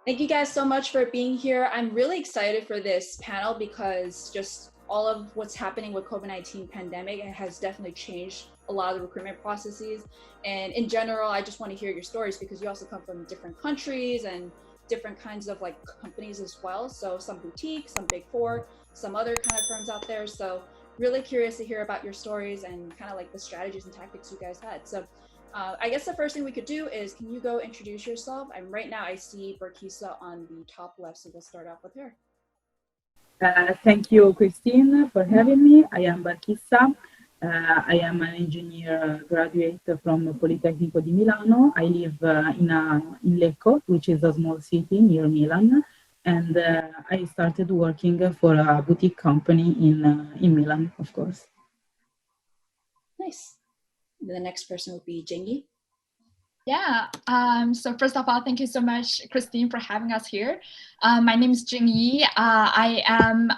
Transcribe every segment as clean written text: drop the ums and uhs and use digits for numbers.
Thank you guys so much for being here. I'm really excited for this panel because just all of what's happening with COVID-19 pandemic has definitely changed a lot of the recruitment processes. And in general, I just want to hear your stories because you also come from different countries and different kinds of like companies as well. So some boutique, some big four, some other kind of firms out there. So really curious to hear about your stories and kind of like the strategies and tactics you guys had. So I guess the first thing we could do is, can you go introduce yourself? And right now I see Barkisa on the top left, so we'll start off with her. Thank you, Christine, for having me. I am Barchissa. I am an engineer graduate from Politecnico di Milano. I live in Lecco, which is a small city near Milan, and I started working for a boutique company in Milan, of course. Nice. The next person would be Jingy. Yeah, so first of all, thank you so much, Christine, for having us here. My name is Jing Yi. I am,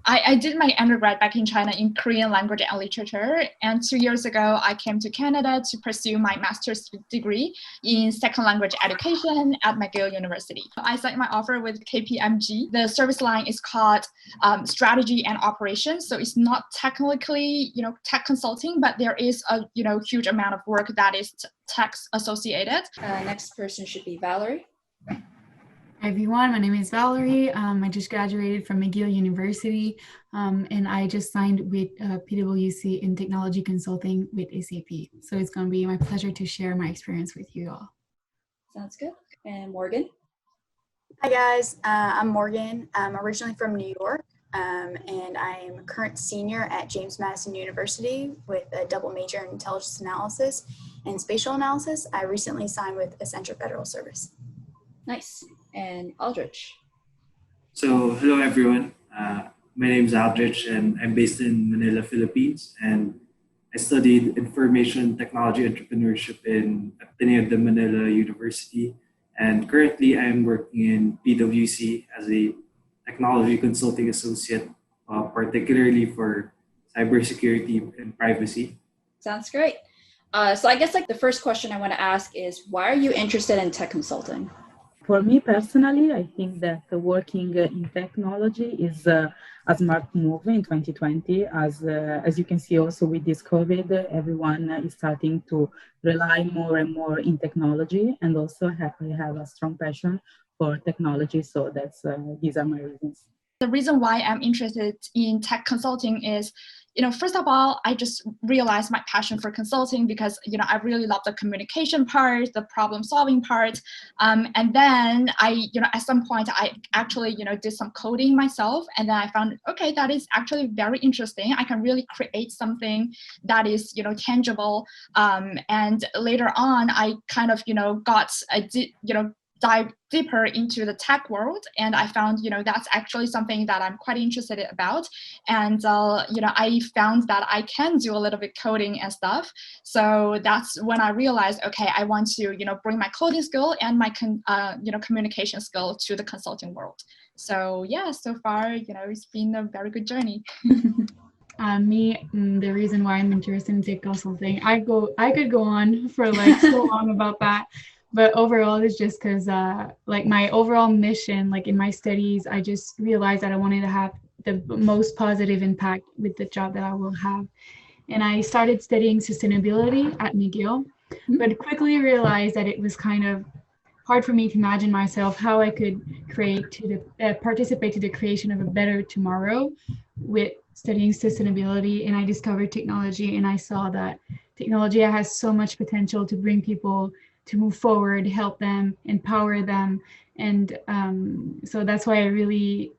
I did my undergrad back in China in Korean language and literature. And 2 years ago, I came to Canada to pursue my master's degree in second language education at McGill University. I signed my offer with KPMG. The service line is called strategy and operations. So it's not technically, tech consulting, but there is a, huge amount of work that is tech associated. Next person should be Valerie. Hi everyone, my name is Valerie. I just graduated from McGill University and I just signed with PwC in technology consulting with SAP. So it's going to be my pleasure to share my experience with you all. Sounds good. And Morgan? Hi guys, I'm Morgan. I'm originally from New York and I am a current senior at James Madison University with a double major in intelligence analysis and spatial analysis. I recently signed with Accenture Federal Service. Nice. And Aldrich. So hello everyone. My name is Aldrich and I'm based in Manila, Philippines, and I studied information technology entrepreneurship in Ateneo de Manila University, and currently I'm working in PwC as a technology consulting associate, particularly for cybersecurity and privacy. Sounds great. So I guess like the first question I want to ask is, why are you interested in tech consulting? For me personally, I think that working in technology is a smart move in 2020. As you can see also with this COVID, everyone is starting to rely more and more in technology, and also I have a strong passion for technology. So these are my reasons. The reason why I'm interested in tech consulting is, first of all, I just realized my passion for consulting because, I really love the communication part, the problem solving part. And then at some point I actually, did some coding myself. And then I found, okay, that is actually very interesting. I can really create something that is, tangible. And later on, I kind of, dive deeper into the tech world, and I found that's actually something that I'm quite interested about, and I found that I can do a little bit coding and stuff. So that's when I realized, okay, I want to bring my coding skill and my communication skill to the consulting world. So yeah, so far it's been a very good journey. The reason why I'm interested in tech consulting, I could go on for like so long about that. But overall, it's just because like my overall mission, like in my studies, I just realized that I wanted to have the most positive impact with the job that I will have. And I started studying sustainability at McGill, but quickly realized that it was kind of hard for me to imagine myself how I could participate to the creation of a better tomorrow with studying sustainability. And I discovered technology, and I saw that technology has so much potential to bring people to move forward, help them, empower them. And so that's why I really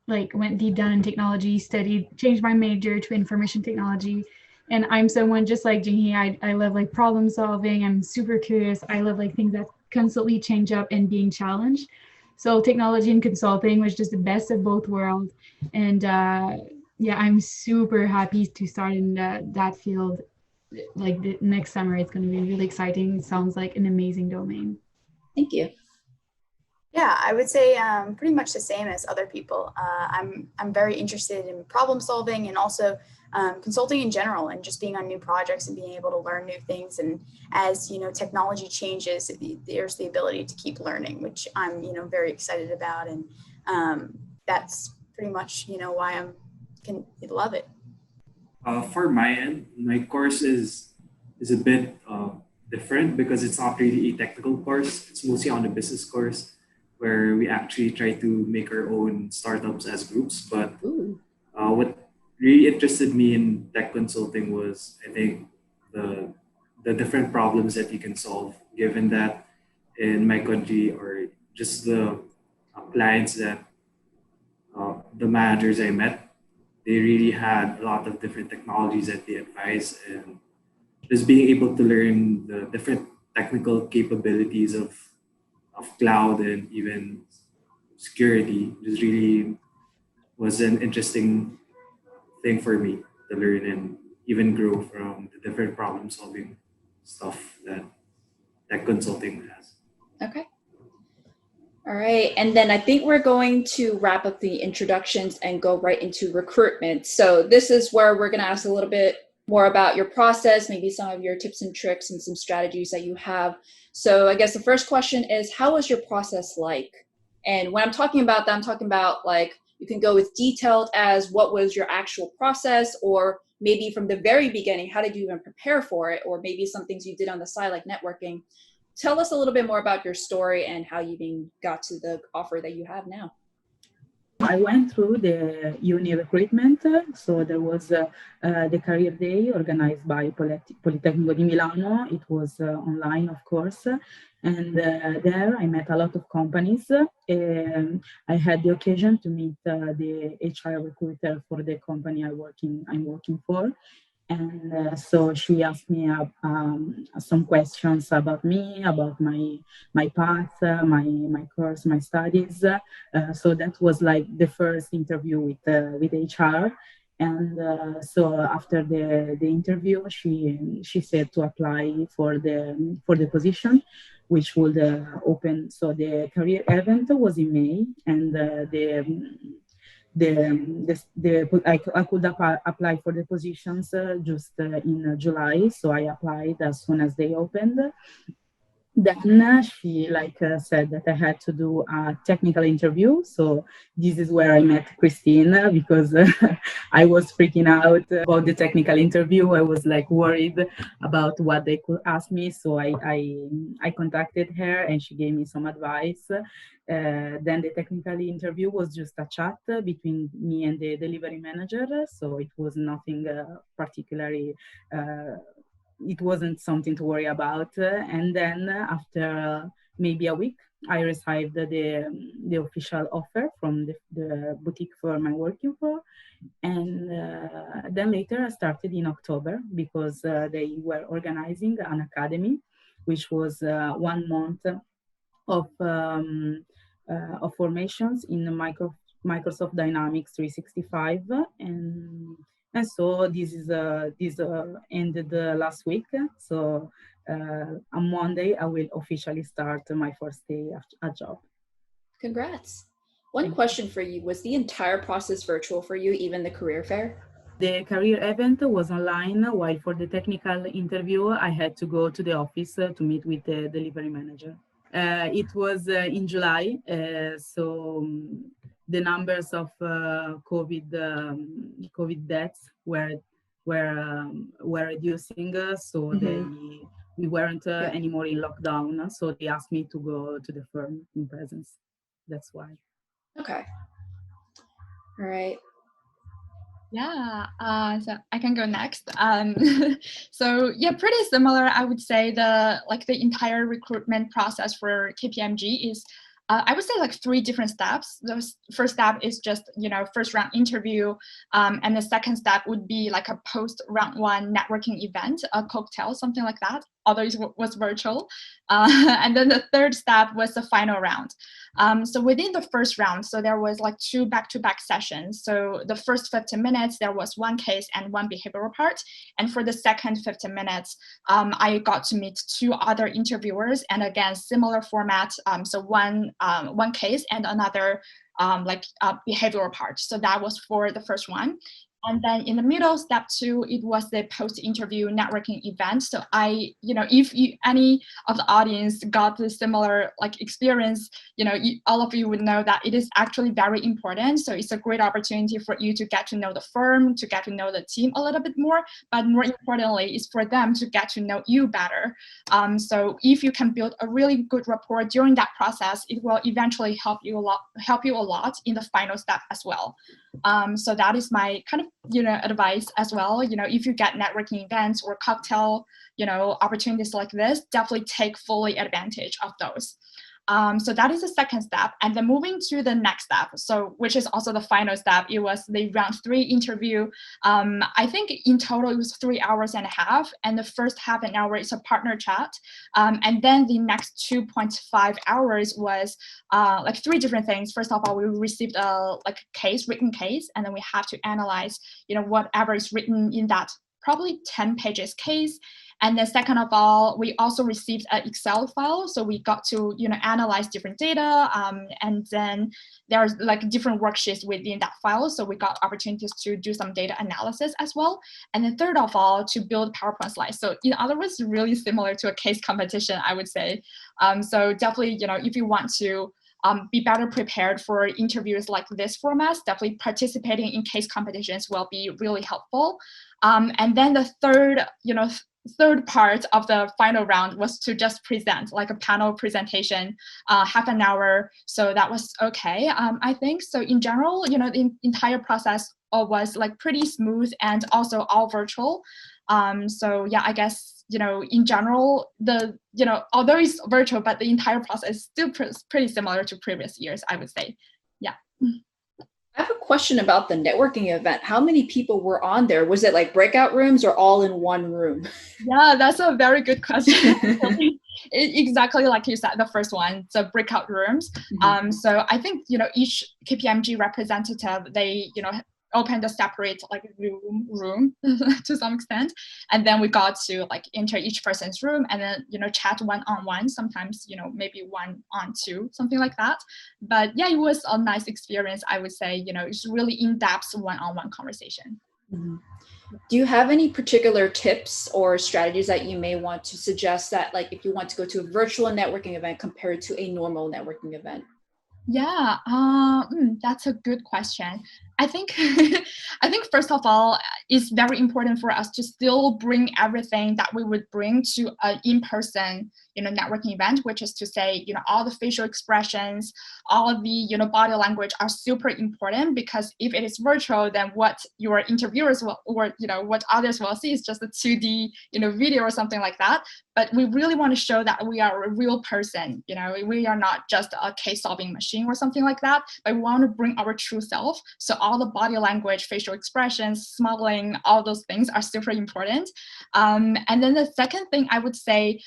went deep down in technology, changed my major to information technology. And I'm someone just like Jinghee, I love like problem solving. I'm super curious. I love like things that constantly change up and being challenged. So technology and consulting was just the best of both worlds. And I'm super happy to start in that field. Like the next summer, it's going to be really exciting. It sounds like an amazing domain. Thank you. Yeah, I would say pretty much the same as other people. I'm very interested in problem solving and also consulting in general, and just being on new projects and being able to learn new things. And as technology changes, there's the ability to keep learning, which I'm very excited about, and that's pretty much why I can love it. For my end, my course is a bit different because it's not really a technical course. It's mostly on the business course, where we actually try to make our own startups as groups. But what really interested me in tech consulting was, I think, the different problems that you can solve, given that in my country, or just the clients that the managers I met, they really had a lot of different technologies that they advise, and just being able to learn the different technical capabilities of cloud and even security just really was an interesting thing for me to learn and even grow from the different problem solving stuff that tech consulting has. Okay. All right. And then I think we're going to wrap up the introductions and go right into recruitment. So this is where we're going to ask a little bit more about your process, maybe some of your tips and tricks and some strategies that you have. So I guess the first question is, how was your process like? And when I'm talking about that, I'm talking about like, you can go with detailed as what was your actual process, or maybe from the very beginning, how did you even prepare for it? Or maybe some things you did on the side, like networking. Tell us a little bit more about your story and how you even got to the offer that you have now. I went through the uni recruitment, so there was the career day organized by Politecnico di Milano. It was online, of course, and there I met a lot of companies. I had the occasion to meet the HR recruiter for the company I'm working for. And so she asked me some questions about me, about my path, my course, my studies. So that was like the first interview with HR. And so after the interview, she said to apply for the position, which would open. So the career event was in May, and I could apply for the positions just in July, so I applied as soon as they opened. Then she said that I had to do a technical interview. So this is where I met Christine, because I was freaking out about the technical interview. I was worried about what they could ask me. So I contacted her and she gave me some advice. Then the technical interview was just a chat between me and the delivery manager. So it was nothing particularly it wasn't something to worry about. And then after maybe a week, I received the official offer from the boutique firm I'm working for. And then later I started in October, because they were organizing an academy, which was 1 month of formations in Microsoft Dynamics 365. And so this ended last week. So on Monday, I will officially start my first day at job. Congrats. One question for you, was the entire process virtual for you, even the career fair? The career event was online, while for the technical interview, I had to go to the office to meet with the delivery manager. It was in July, so the numbers of COVID deaths were reducing, so we weren't anymore in lockdown. So they asked me to go to the firm in presence. That's why. Okay. All right. Yeah, so I can go next. So yeah, pretty similar. I would say the entire recruitment process for KPMG is, I would say 3 different steps. The first step is just first round interview, and the second step would be a post round 1 networking event, a cocktail, something like that, although it was virtual. And then the third step was the final round. So within the first round, so there was 2 back-to-back sessions. So the first 15 minutes, there was 1 case and 1 behavioral part. And for the second 15 minutes, I got to meet 2 other interviewers, and again, similar format. So one case and another behavioral part. So that was for the first one. And then in the middle, step 2, it was the post-interview networking event. So if any of the audience got the similar like experience, all of you would know that it is actually very important. So it's a great opportunity for you to get to know the firm, to get to know the team a little bit more, but more importantly, is for them to get to know you better. So if you can build a really good rapport during that process, it will eventually help you a lot in the final step as well. So that is my kind of advice as well. If you get networking events or cocktail opportunities like this, definitely take fully advantage of those. So that is the second step. And then moving to the next step, so which is also the final step, it was the round 3 interview. I think in total it was 3.5 hours, and the first half an hour is a partner chat. And then the next 2.5 hours was like 3 different things. First of all, we received a written case, and then we have to analyze whatever is written in that probably 10 pages case. And then second of all, we also received an Excel file. So we got to, analyze different data. And then there's like different worksheets within that file. So we got opportunities to do some data analysis as well. And then third of all, to build PowerPoint slides. So in other words, really similar to a case competition, I would say. So definitely, if you want to be better prepared for interviews like this format, definitely participating in case competitions will be really helpful. And then the third part of the final round was to just present like a panel presentation, half an hour. So that was okay, I think. So in general, the entire process was like pretty smooth and also all virtual. So yeah, I guess, in general, although it's virtual, but the entire process is still pretty similar to previous years, I would say. Yeah. I have a question about the networking event. How many people were on there? Was it like breakout rooms or all in one room? Yeah, that's a very good question. Exactly like you said, the first one, so breakout rooms. Mm-hmm. So I think, each KPMG representative, they, opened a separate like room to some extent. And then we got to like enter each person's room and then, chat one-on-one, sometimes, maybe 1-on-2, something like that. But yeah, it was a nice experience, I would say. It's really in-depth one-on-one conversation. Mm-hmm. Do you have any particular tips or strategies that you may want to suggest that, like, if you want to go to a virtual networking event compared to a normal networking event? Yeah, that's a good question. I think first of all, it's very important for us to still bring everything that we would bring to an in-person, networking event, which is to say, all the facial expressions, all of the, body language are super important, because if it is virtual, then what your interviewers will, or, what others will see is just a 2D, video or something like that. But we really want to show that we are a real person, we are not just a case-solving machine or something like that, but we want to bring our true self. So all the body language, facial expressions, smiling, all those things are super important. And then the second thing I would say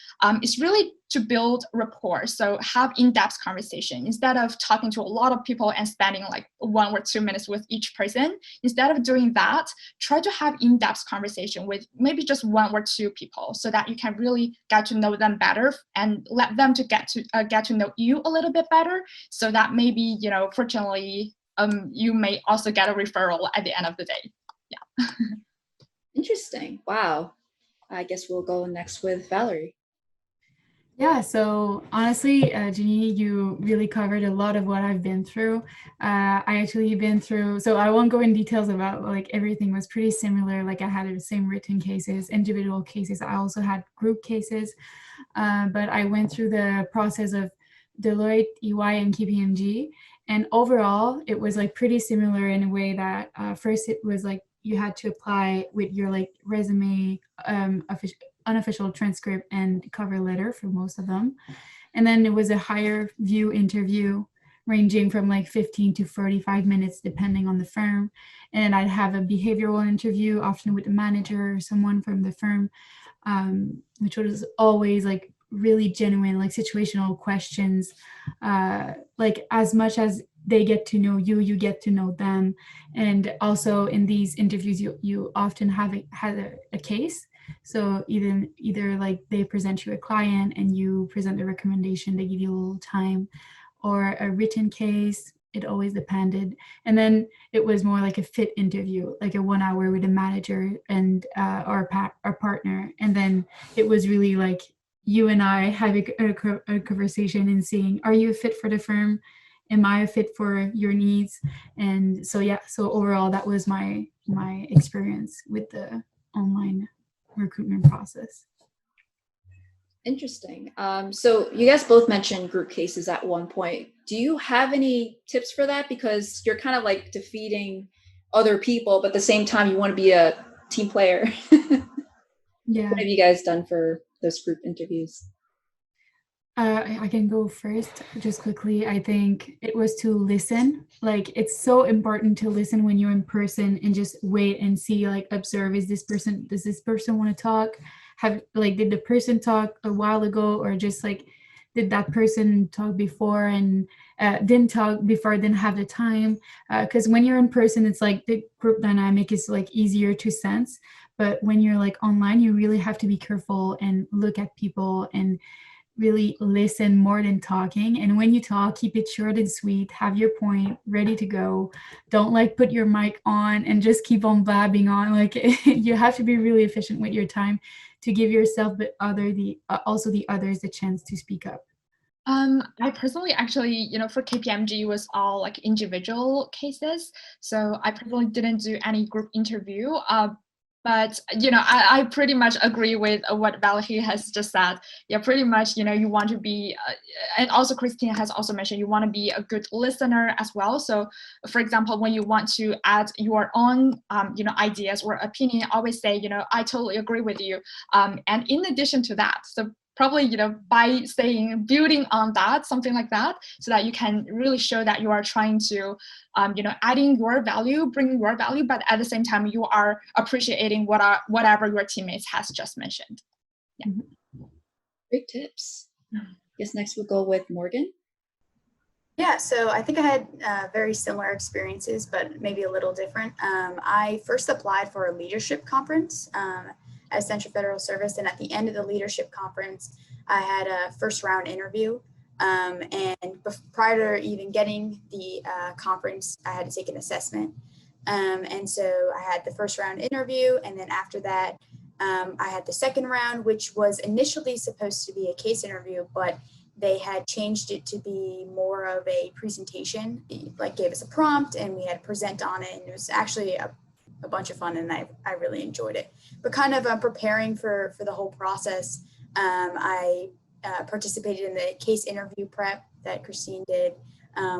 is really to build rapport. So have in-depth conversation. Instead of talking to a lot of people and spending like 1 or 2 minutes with each person, instead of doing that, try to have in-depth conversation with maybe just 1 or 2 people, so that you can really get to know them better and let them to get to know you a little bit better, so that maybe, fortunately, you may also get a referral at the end of the day. Yeah. Interesting. Wow. I guess we'll go next with Valerie. Yeah, so honestly, Jenny, you really covered a lot of what I've been through. I actually been through, so I won't go in details about like everything was pretty similar. Like I had the same written cases, individual cases. I also had group cases, but I went through the process of Deloitte, EY, and KPMG. And overall, it was like pretty similar in a way that first it was like you had to apply with your like resume, unofficial transcript and cover letter for most of them. And then it was a higher view interview ranging from like 15 to 45 minutes, depending on the firm. And I'd have a behavioral interview, often with the manager or someone from the firm, which was always like really genuine, like situational questions. Like as much as they get to know you, you get to know them. And also in these interviews, you often have a case. So either like they present you a client and you present a recommendation, they give you a little time, or a written case, it always depended. And then it was more like a fit interview, like a 1 hour with a manager and our partner. And then it was really like you and I having a conversation and seeing, are you a fit for the firm? Am I a fit for your needs? And so yeah, so overall that was my experience with the online recruitment process. Interesting. So you guys both mentioned group cases at one point. Do you have any tips for that? Because you're kind of like defeating other people, but at the same time, you want to be a team player. Yeah. What have you guys done for those group interviews? I can go first just quickly. I think it was to listen. Like, it's so important to listen when you're in person and just wait and see, like, observe, does this person want to talk? Did the person talk a while ago, or just like, did that person talk before and didn't talk before, didn't have the time? Because when you're in person, it's like the group dynamic is like easier to sense. But when you're like online, you really have to be careful and look at people and really listen more than talking. And when you talk, keep it short and sweet, have your point ready to go. Don't like put your mic on and just keep on blabbing on. Like, you have to be really efficient with your time to give yourself but also the others the chance to speak up. I personally actually, for KPMG was all like individual cases. So I personally didn't do any group interview. But, I pretty much agree with what Valerie has just said. Yeah, pretty much, you want to be, and also Christine has also mentioned, you want to be a good listener as well. So, for example, when you want to add your own, ideas or opinion, always say, I totally agree with you. And in addition to that, so probably, by saying, building on that, something like that, so that you can really show that you are trying to, adding your value, bringing your value, but at the same time, you are appreciating whatever your teammates has just mentioned. Yeah. Great tips. Guess next we'll go with Morgan. Yeah, so I think I had very similar experiences, but maybe a little different. I first applied for a leadership conference at Central Federal Service, and at the end of the leadership conference, I had a first round interview. And prior to even getting the conference, I had to take an assessment. And so I had the first round interview, and then after that, I had the second round, which was initially supposed to be a case interview, but they had changed it to be more of a presentation. Like, gave us a prompt and we had to present on it, and it was actually a bunch of fun, and I really enjoyed it. But kind of preparing for the whole process, I participated in the case interview prep that Christine did,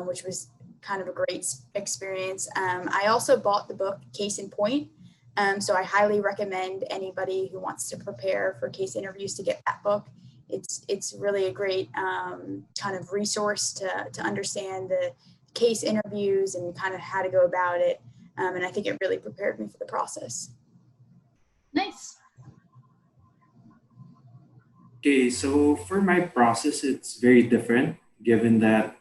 which was kind of a great experience. I also bought the book Case in Point, so I highly recommend anybody who wants to prepare for case interviews to get that book. It's really a great kind of resource to understand the case interviews and kind of how to go about it. And I think it really prepared me for the process. Nice. Okay, so for my process, it's very different given that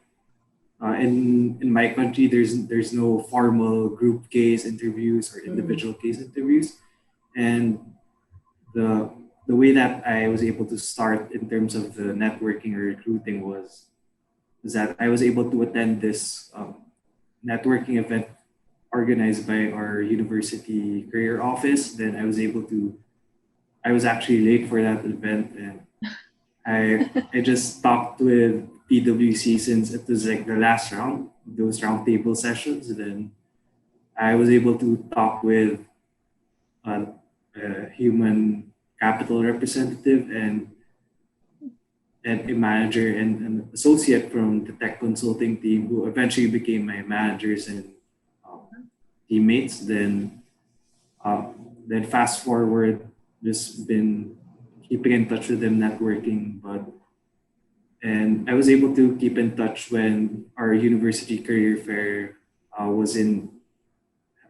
in my country, there's no formal group case interviews or individual case interviews. And the way that I was able to start in terms of the networking or recruiting was that I was able to attend this networking event organized by our university career office. Then I was actually late for that event, and I just talked with PwC since it was like the last round, those roundtable sessions. Then I was able to talk with a human capital representative and a manager and an associate from the tech consulting team, who eventually became my managers and teammates. Then fast forward, just been keeping in touch with them, networking, and I was able to keep in touch when our university career fair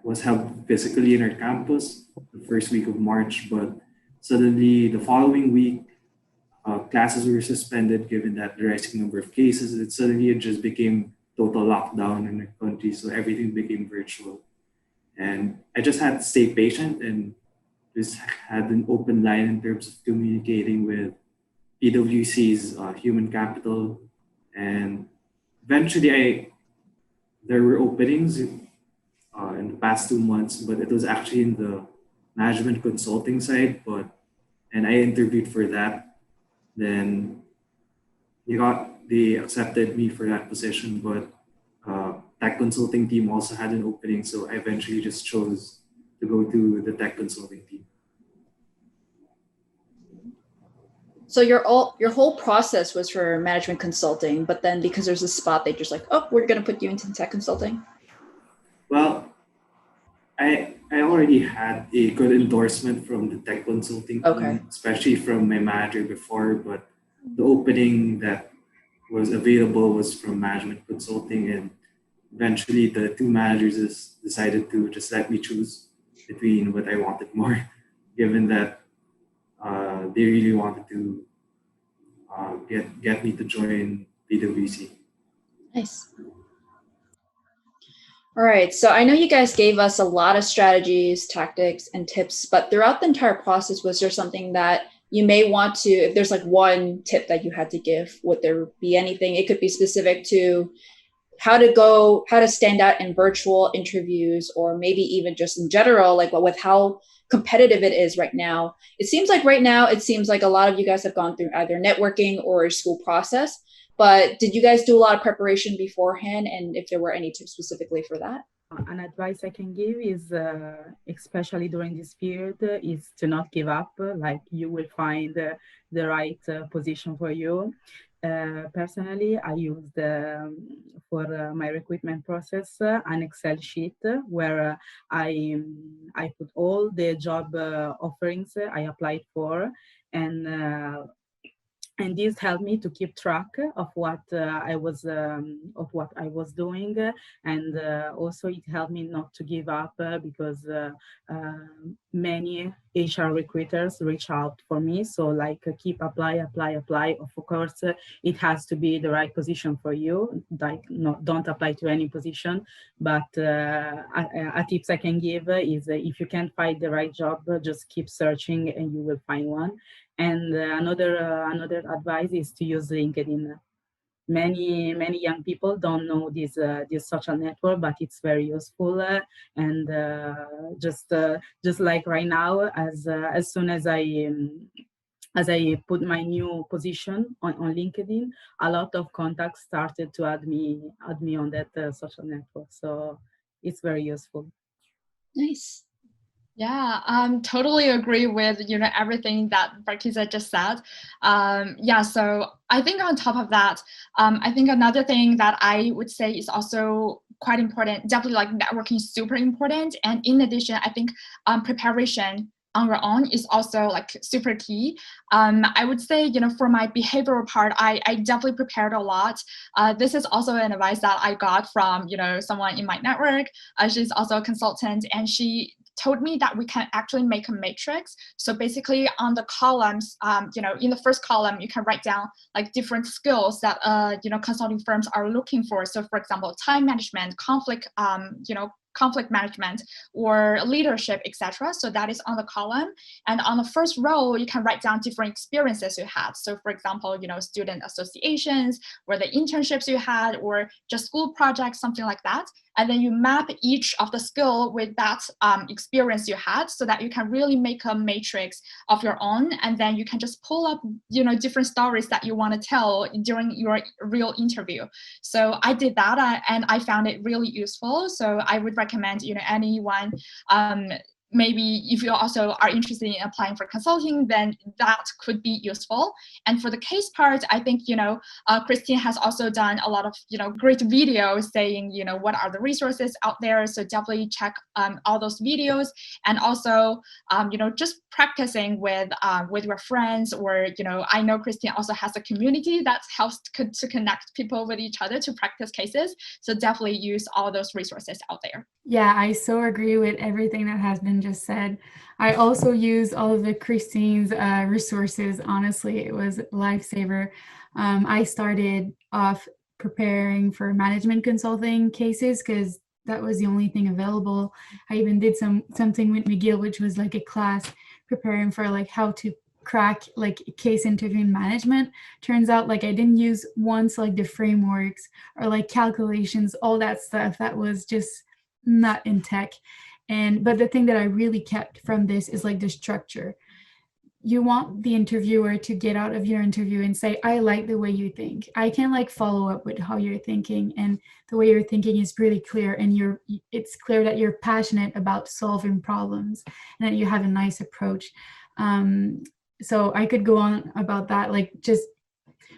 was held physically in our campus the first week of March, but suddenly the following week, classes were suspended given that the rising number of cases. It just became total lockdown in the country, so everything became virtual. And I just had to stay patient and just had an open line in terms of communicating with PwC's human capital. And eventually there were openings in the past 2 months, but it was actually in the management consulting side. And I interviewed for that. Then they accepted me for that position, but tech consulting team also had an opening, so I eventually just chose to go to the tech consulting team. So your whole process was for management consulting, but then because there's a spot, they just like, oh, we're gonna put you into tech consulting. Well, I already had a good endorsement from the tech consulting team, especially from my manager before, but the opening that was available was from management consulting, and eventually the two managers decided to just let me choose between what I wanted more, given that they really wanted to get me to join PwC. Nice. All right, so I know you guys gave us a lot of strategies, tactics, and tips, but throughout the entire process, was there something that you may want to, if there's like one tip that you had to give, would there be anything? It could be specific to how to stand out in virtual interviews, or maybe even just in general, like with how competitive it is right now. It seems like right now, a lot of you guys have gone through either networking or a school process. But did you guys do a lot of preparation beforehand? And if there were any tips specifically for that? An advice I can give is, especially during this period, is to not give up. Like, you will find the right position for you. Personally, I used for my recruitment process an Excel sheet where I put all the job offerings I applied for, and this helped me to keep track of what I was doing, and also it helped me not to give up because many HR recruiters reach out for me. So like, keep apply. Of course, it has to be the right position for you. Like, don't apply to any position. But a tips I can give is, if you can't find the right job, just keep searching and you will find one. And another advice is to use LinkedIn. Many young people don't know this social network, but it's very useful. And just like right now, as soon as I put my new position on LinkedIn, a lot of contacts started to add me on that social network. So it's very useful. Nice. Yeah, totally agree with everything that Barkisa just said. So I think on top of that, I think another thing that I would say is also quite important. Definitely, like, networking is super important, and in addition, I think preparation on your own is also like super key. I would say, for my behavioral part, I definitely prepared a lot. This is also an advice that I got from someone in my network. She's also a consultant, and she told me that we can actually make a matrix. So basically, on the columns, in the first column, you can write down like different skills that consulting firms are looking for. So for example, time management, conflict management, or leadership, etc. So that is on the column. And on the first row, you can write down different experiences you had. So for example, student associations, or the internships you had, or just school projects, something like that. And then you map each of the skill with that experience you had, so that you can really make a matrix of your own. And then you can just pull up, different stories that you want to tell during your real interview. So I did that, and I found it really useful. So I would recommend, anyone, maybe if you also are interested in applying for consulting, then that could be useful. And for the case part, I think, Christine has also done a lot of, great videos saying, what are the resources out there. So definitely check all those videos. And also, just practicing with your friends, or, I know Christine also has a community that helps to connect people with each other to practice cases. So definitely use all those resources out there. Yeah, I so agree with everything that has been just said. I also use all of the Christine's resources. Honestly, it was a lifesaver. I started off preparing for management consulting cases because that was the only thing available. I even did something with McGill, which was like a class preparing for like how to crack like case interviewing management. Turns out like I didn't use once like the frameworks or like calculations, all that stuff that was just not in tech. But the thing that I really kept from this is like the structure. You want the interviewer to get out of your interview and say, I like the way you think. I can like follow up with how you're thinking, and the way you're thinking is really clear, and it's clear that you're passionate about solving problems and that you have a nice approach. So I could go on about that, like just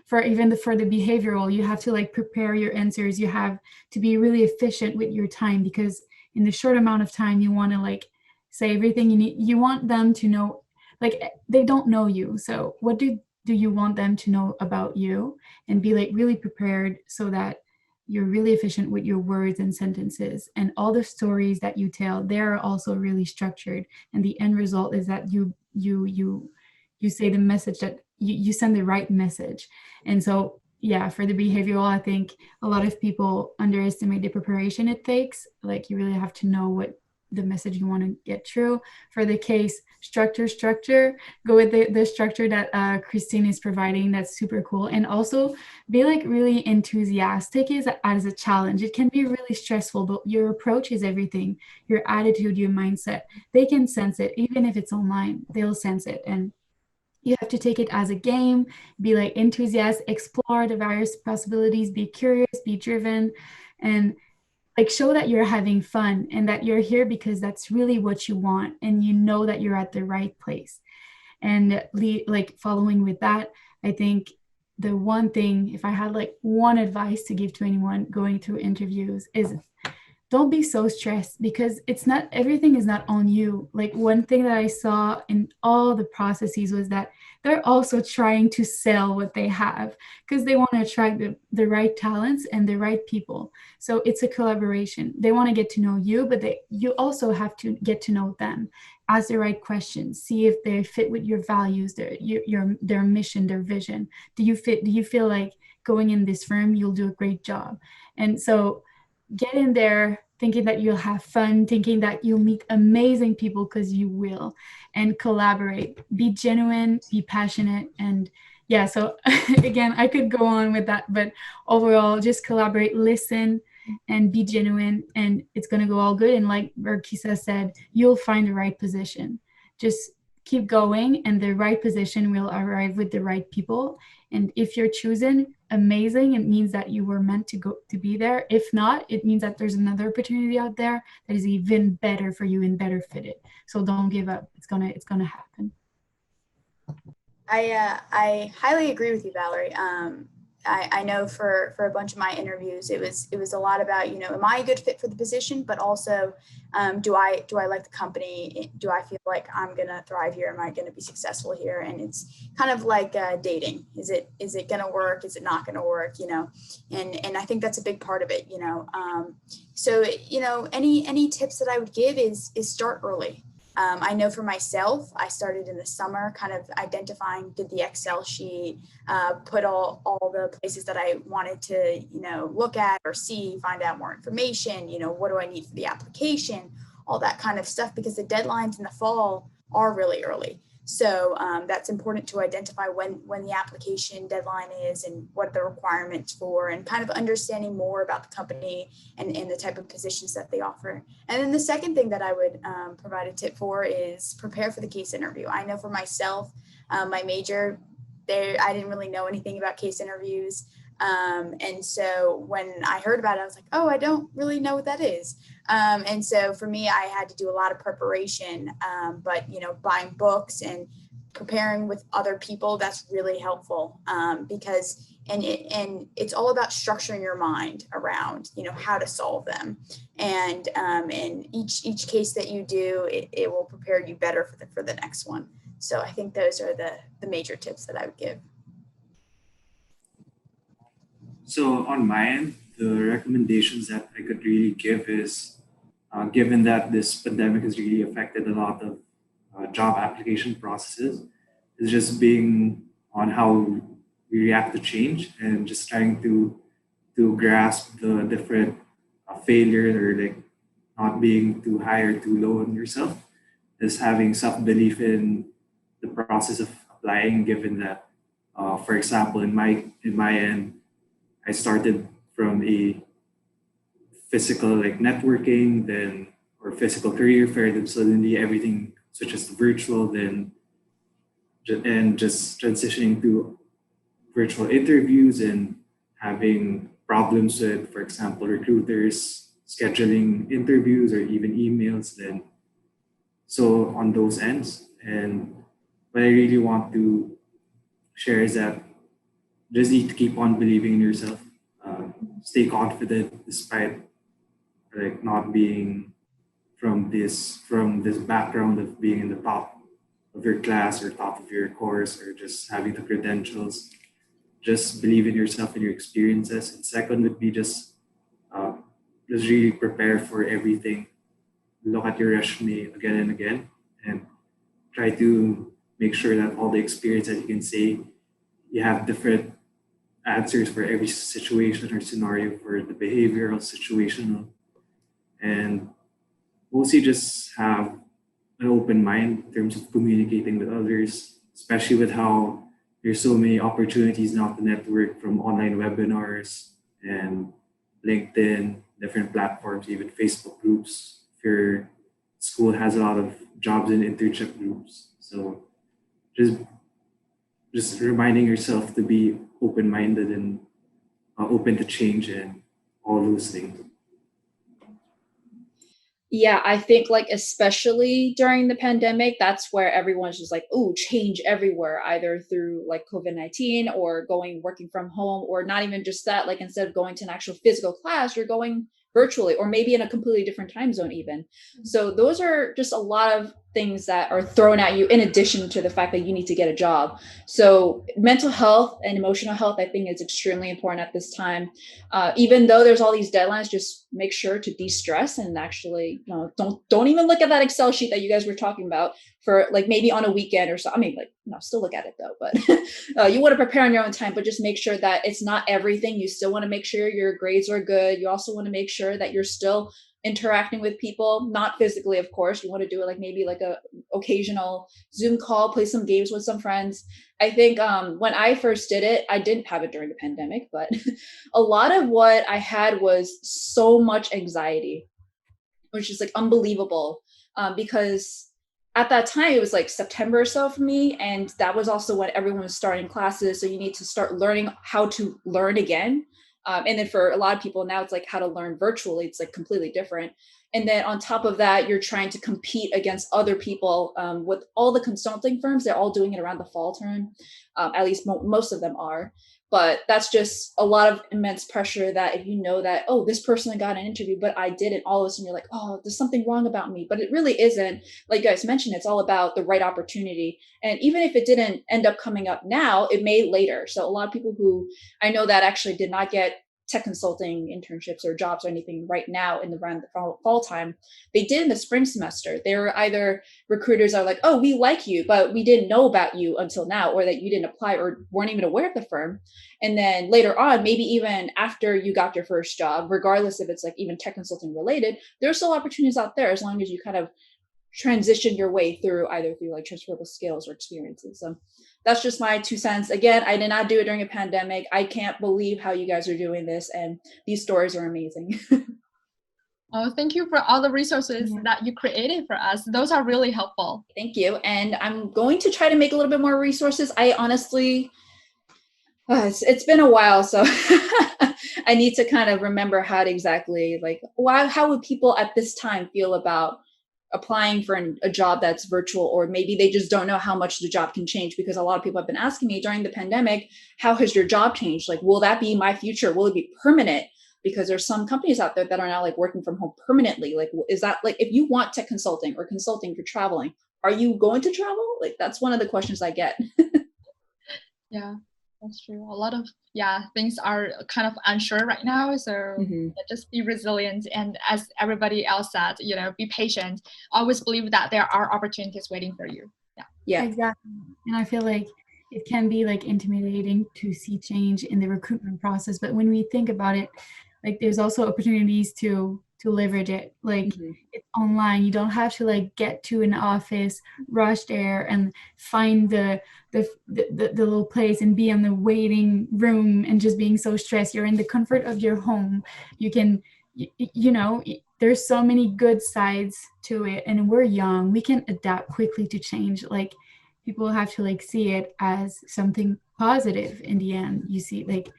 for the behavioral, you have to like prepare your answers. You have to be really efficient with your time, because in the short amount of time you want to like say everything you need. You want them to know, like they don't know you, so what do you want them to know about you, and be like really prepared so that you're really efficient with your words and sentences, and all the stories that you tell, they're also really structured, and the end result is that you say the message that you send the right message. And so yeah, for the behavioral, I think a lot of people underestimate the preparation it takes. Like you really have to know what the message you want to get through. For the case, structure, go with the structure that Christine is providing. That's super cool. And also be like really enthusiastic as a challenge. It can be really stressful, but your approach is everything. Your attitude, your mindset, they can sense it. Even if it's online, they'll sense it. And you have to take it as a game, be like enthusiastic, explore the various possibilities, be curious, be driven, and like show that you're having fun and that you're here because that's really what you want, and you know that you're at the right place. And like following with that, I think the one thing, if I had like one advice to give to anyone going through interviews, is don't be so stressed, because it's not, everything is not on you. Like one thing that I saw in all the processes was that they're also trying to sell what they have, because they want to attract the right talents and the right people. So it's a collaboration. They want to get to know you, but you also have to get to know them. Ask the right questions, see if they fit with your values, their mission, their vision. Do you feel like going in this firm, you'll do a great job? And so get in there thinking that you'll have fun, thinking that you'll meet amazing people, because you will, and collaborate. Be genuine, be passionate. And yeah, so again, I could go on with that, but overall, just collaborate, listen, and be genuine, and it's going to go all good. And like Kisa said, you'll find the right position. Just keep going, and the right position will arrive with the right people. And if you're chosen, amazing. It means that you were meant to be there. If not, it means that there's another opportunity out there that is even better for you and better fitted. So don't give up. It's gonna happen. I highly agree with you, Valerie. I know for a bunch of my interviews, it was a lot about, am I a good fit for the position, but also, do I like the company? Do I feel like I'm going to thrive here? Am I going to be successful here? And it's kind of like dating. Is it going to work? Is it not going to work? And I think that's a big part of it, So, any tips that I would give is start early. I know for myself, I started in the summer, kind of identifying, did the Excel sheet, put all the places that I wanted to, look at or see, find out more information, what do I need for the application, all that kind of stuff, because the deadlines in the fall are really early. So that's important to identify when the application deadline is and what the requirements for, and kind of understanding more about the company and the type of positions that they offer. And then the second thing that I would provide a tip for is prepare for the case interview. I know for myself, my major, I didn't really know anything about case interviews. And so when I heard about it, I was like, oh, I don't really know what that is. And so for me, I had to do a lot of preparation, but, buying books and preparing with other people, that's really helpful, because, and it's all about structuring your mind around, how to solve them. And each case that you do, it will prepare you better for the next one. So I think those are the major tips that I would give. So on my end, the recommendations that I could really give is, given that this pandemic has really affected a lot of job application processes, is just being on how we react to change and just trying to grasp the different failures, or like not being too high or too low on yourself, is having self-belief in the process of applying, given that, for example, in my end, I started from a physical like networking, then or physical career fair, then suddenly everything switches to virtual, then and just transitioning to virtual interviews and having problems with, for example, recruiters scheduling interviews or even emails, then so on those ends. And what I really want to share is that just need to keep on believing in yourself, stay confident despite like not being from this background of being in the top of your class or top of your course or just having the credentials. Just believe in yourself and your experiences. And second would be uh, just really prepare for everything. Look at your resume again and again, and try to make sure that all the experience that you can say, you have different answers for every situation or scenario for the behavioral, situational, and mostly just have an open mind in terms of communicating with others, especially with how there's so many opportunities now to network from online webinars and LinkedIn, different platforms, even Facebook groups. If your school has a lot of jobs and internship groups. So just just reminding yourself to be open-minded and open to change and all those things. Yeah, I think like especially during the pandemic, that's where everyone's just like, oh, change everywhere, either through like COVID-19 or going working from home, or not even just that, like instead of going to an actual physical class, you're going virtually or maybe in a completely different time zone even. So those are just a lot of things that are thrown at you in addition to the fact that you need to get a job. So mental health and emotional health, I think, is extremely important at this time. Even though there's all these deadlines, just make sure to de-stress and actually, don't even look at that Excel sheet that you guys were talking about for like maybe on a weekend or so. I mean, like, no, still look at it though, but you want to prepare on your own time, but just make sure that it's not everything. You still want to make sure your grades are good. You also want to make sure that you're still interacting with people, not physically, of course. You want to do it like maybe like a occasional Zoom call, play some games with some friends. I think when I first did it, I didn't have it during the pandemic, but a lot of what I had was so much anxiety, which is like unbelievable, because at that time it was like September or so for me, and that was also when everyone was starting classes, so you need to start learning how to learn again. And then for a lot of people now, it's like how to learn virtually. It's like completely different. And then on top of that, you're trying to compete against other people, with all the consulting firms. They're all doing it around the fall term. At least most of them are. But that's just a lot of immense pressure that if you know that, oh, this person got an interview, but I didn't, all of a sudden you're like, oh, there's something wrong about me. But it really isn't. Like you guys mentioned, it's all about the right opportunity. And even if it didn't end up coming up now, it may later. So a lot of people who I know that actually did not get tech consulting internships or jobs or anything right now in the around the fall time, they did in the spring semester. They were either recruiters are like, oh, we like you, but we didn't know about you until now, or that you didn't apply or weren't even aware of the firm. And then later on, maybe even after you got your first job, regardless if it's like even tech consulting related, there's still opportunities out there as long as you kind of transition your way through either through like transferable skills or experiences. So that's just my 2 cents. Again, I did not do it during a pandemic. I can't believe how you guys are doing this, and these stories are amazing. Oh, thank you for all the resources that you created for us. Those are really helpful. Thank you. And I'm going to try to make a little bit more resources. I honestly, it's been a while, so I need to kind of remember how to exactly like, how would people at this time feel about applying for a job that's virtual, or maybe they just don't know how much the job can change, because a lot of people have been asking me during the pandemic, how has your job changed? Like, will that be my future? Will it be permanent? Because there's some companies out there that are now like working from home permanently. Like, is that like, if you want tech consulting or consulting for traveling, are you going to travel? Like, that's one of the questions I get. Yeah, that's true. A lot of things are kind of unsure right now. So just be resilient, and as everybody else said, be patient. Always believe that there are opportunities waiting for you. Yeah, exactly. And I feel like it can be like intimidating to see change in the recruitment process, but when we think about it, like there's also opportunities to to leverage it. Like it's online. You don't have to like get to an office, rush there, and find the little place and be in the waiting room and just being so stressed. You're in the comfort of your home. You can, you know, there's so many good sides to it, and we're young. We can adapt quickly to change. Like people have to like see it as something positive in the end. You see, like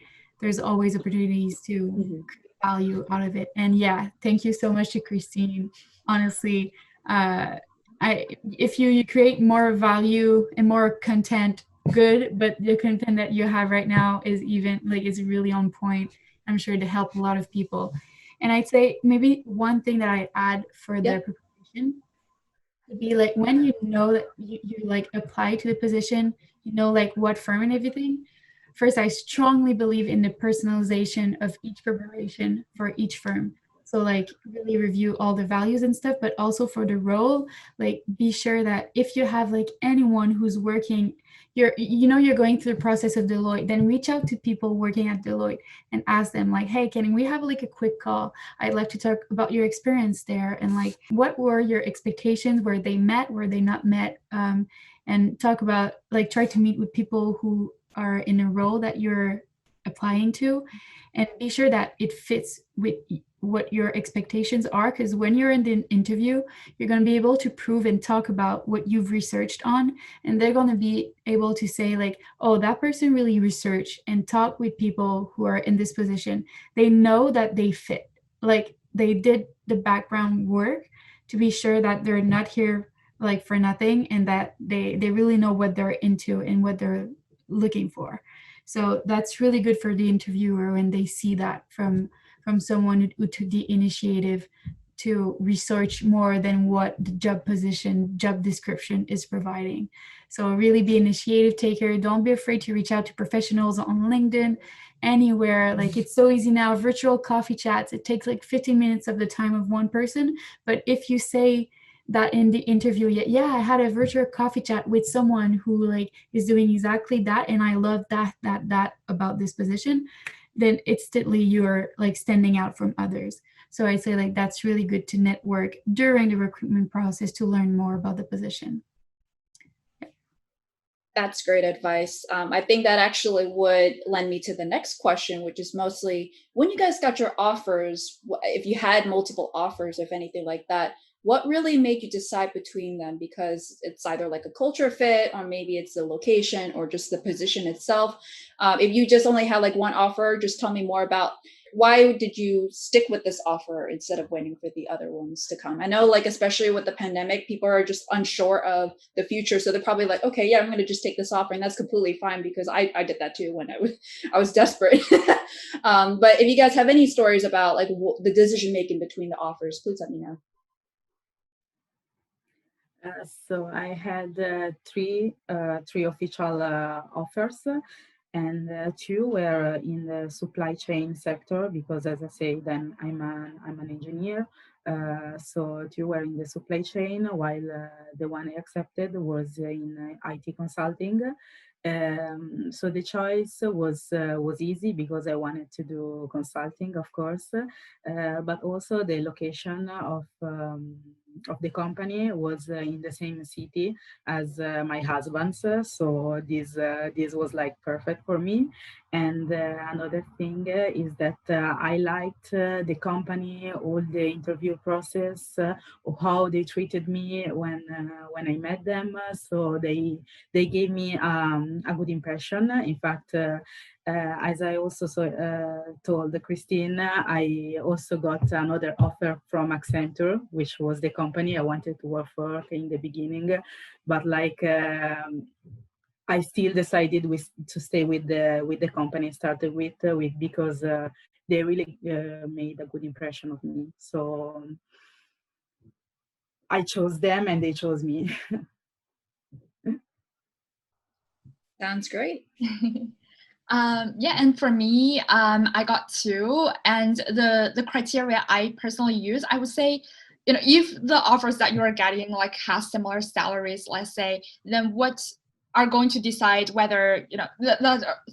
there's always opportunities to create value out of it. And yeah, thank you so much to Christine. Honestly, if you create more value and more content, good, but the content that you have right now is even like is really on point. I'm sure to help a lot of people. And I'd say maybe one thing that I add for the preparation would be like when you know that you like apply to the position, you know like what firm and everything. First, I strongly believe in the personalization of each preparation for each firm. So like really review all the values and stuff, but also for the role, like be sure that if you have like anyone who's working, you're going through the process of Deloitte, then reach out to people working at Deloitte and ask them like, hey, can we have like a quick call? I'd like to talk about your experience there and like what were your expectations? Were they met? Were they not met? And talk about like try to meet with people who are in a role that you're applying to, and be sure that it fits with what your expectations are, because when you're in the interview, you're going to be able to prove and talk about what you've researched on, and they're going to be able to say like, oh, that person really researched and talk with people who are in this position. They know that they fit, like they did the background work to be sure that they're not here like for nothing, and that they really know what they're into and what they're looking for. So that's really good for the interviewer when they see that from someone who took the initiative to research more than what the job description is providing. So really be initiative taker. Don't be afraid to reach out to professionals on LinkedIn, anywhere. Like it's so easy now, virtual coffee chats. It takes like 15 minutes of the time of one person. But if you say that in the interview, yeah, I had a virtual coffee chat with someone who like is doing exactly that, and I love that about this position, then instantly you're like standing out from others. So I say like that's really good to network during the recruitment process to learn more about the position. That's great advice. I think that actually would lend me to the next question, which is mostly when you guys got your offers, if you had multiple offers, if anything like that, what really made you decide between them? Because it's either like a culture fit, or maybe it's the location, or just the position itself. If you just only had like one offer, just tell me more about why did you stick with this offer instead of waiting for the other ones to come? I know, like, especially with the pandemic, people are just unsure of the future. So they're probably like, okay, yeah, I'm going to just take this offer. And that's completely fine, because I did that too when I was desperate. But if you guys have any stories about like the decision making between the offers, please let me know. So I had three official offers, and two were in the supply chain sector, because as I say, then I'm an engineer. So two were in the supply chain, while the one I accepted was in IT consulting. So the choice was easy, because I wanted to do consulting, of course, but also the location of the company was in the same city as my husband's, so this was like perfect for me. And another thing is that I liked the company, all the interview process, how they treated me when I met them. So they gave me a good impression. In fact, as I also told Christine, I also got another offer from Accenture, which was the company I wanted to work for in the beginning, but like I still decided to stay with the company I started with because they really made a good impression of me. So I chose them and they chose me. Sounds great. Yeah, and for me, I got two, and the criteria I personally use, I would say, you know, if the offers that you are getting like has similar salaries, let's say, then what are going to decide whether, you know,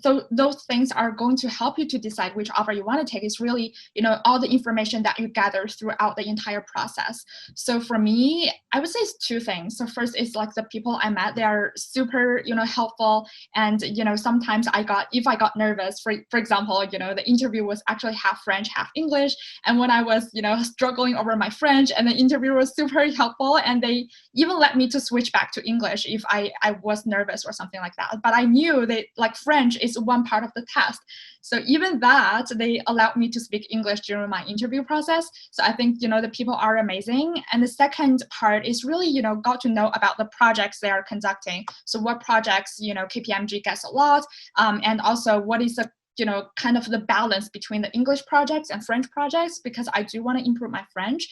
so those things are going to help you to decide which offer you want to take. Is really, you know, all the information that you gather throughout the entire process. So for me, I would say it's two things. So first is like the people I met, they are super, you know, helpful. And, you know, sometimes if I got nervous, for example, you know, the interview was actually half French, half English. And when I was, you know, struggling over my French, and the interviewer was super helpful, and they even let me to switch back to English if I was nervous or something like that. But I knew that like French is one part of the test. So even that, they allowed me to speak English during my interview process. So I think, you know, the people are amazing. And the second part is really, you know, got to know about the projects they are conducting. So what projects, you know, KPMG gets a lot, and also what is the, you know, kind of the balance between the English projects and French projects, because I do want to improve my French.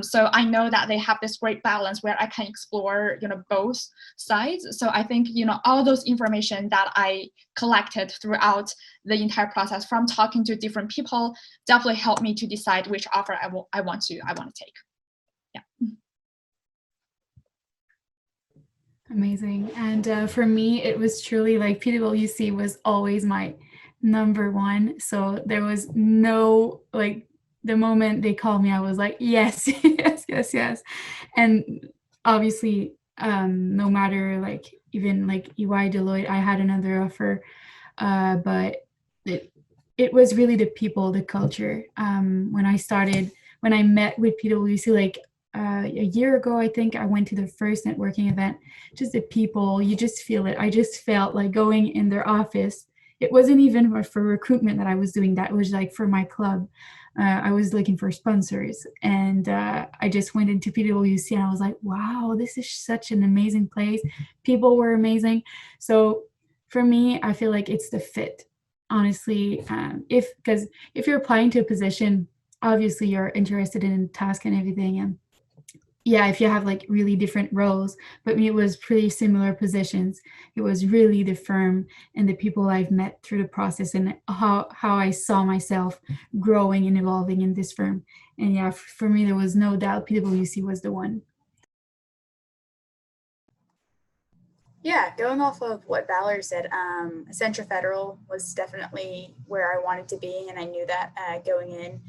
So I know that they have this great balance where I can explore, you know, both sides. So I think, you know, all those information that I collected throughout the entire process from talking to different people definitely helped me to decide which offer I want to take. Yeah. Amazing. And for me, it was truly like PwC was always my number one. So there was no, like, the moment they called me, I was like, yes, yes, yes, yes. And obviously, no matter like even like EY, Deloitte, I had another offer, but it was really the people, the culture. When I met with PwC, like a year ago, I think I went to the first networking event. Just the people, you just feel it. I just felt like going in their office. It wasn't even for recruitment that I was doing that. It was like for my club. I was looking for sponsors, and I just went into PwC, and I was like, wow, this is such an amazing place. People were amazing. So for me, I feel like it's the fit, honestly. Because if you're applying to a position, obviously you're interested in task and everything, and yeah, if you have like really different roles, but me, it was pretty similar positions. It was really the firm and the people I've met through the process, and how I saw myself growing and evolving in this firm. And yeah, for me, there was no doubt PwC was the one. Yeah, going off of what Valerie said, Accenture Federal was definitely where I wanted to be, and I knew that going in.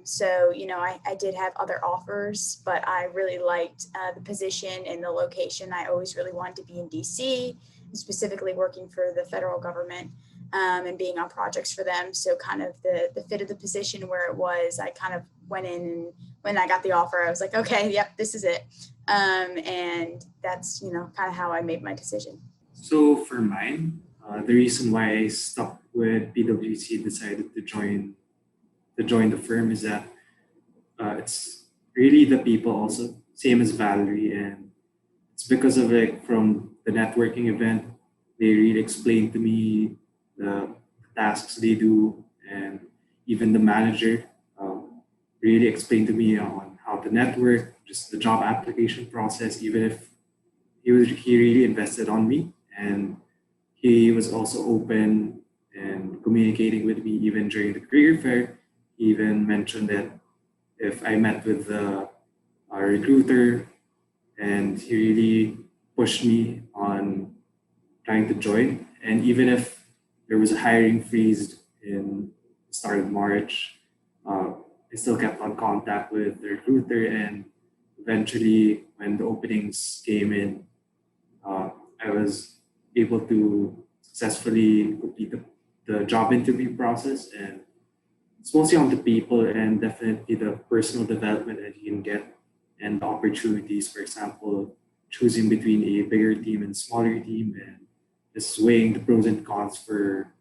So, you know, I did have other offers, but I really liked the position and the location. I always really wanted to be in DC, specifically working for the federal government, and being on projects for them. So kind of the fit of the position where it was, I kind of went in, and when I got the offer, I was like, okay, yep, this is it. And that's, you know, kind of how I made my decision. So for mine, the reason why I stuck with PwC, decided to join the firm, is that it's really the people also, same as Valerie, and it's because of like from the networking event, they really explained to me the tasks they do, and even the manager really explained to me on how to network, just the job application process. Even if he really invested on me, and he was also open and communicating with me even during the career fair. He even mentioned that if I met with a recruiter, and he really pushed me on trying to join. And even if there was a hiring freeze in the start of March, I still kept on contact with the recruiter. And eventually, when the openings came in, I was able to successfully complete the job interview process. And it's mostly on the people, and definitely the personal development that you can get, and the opportunities. For example, choosing between a bigger team and smaller team, and just weighing the pros and cons for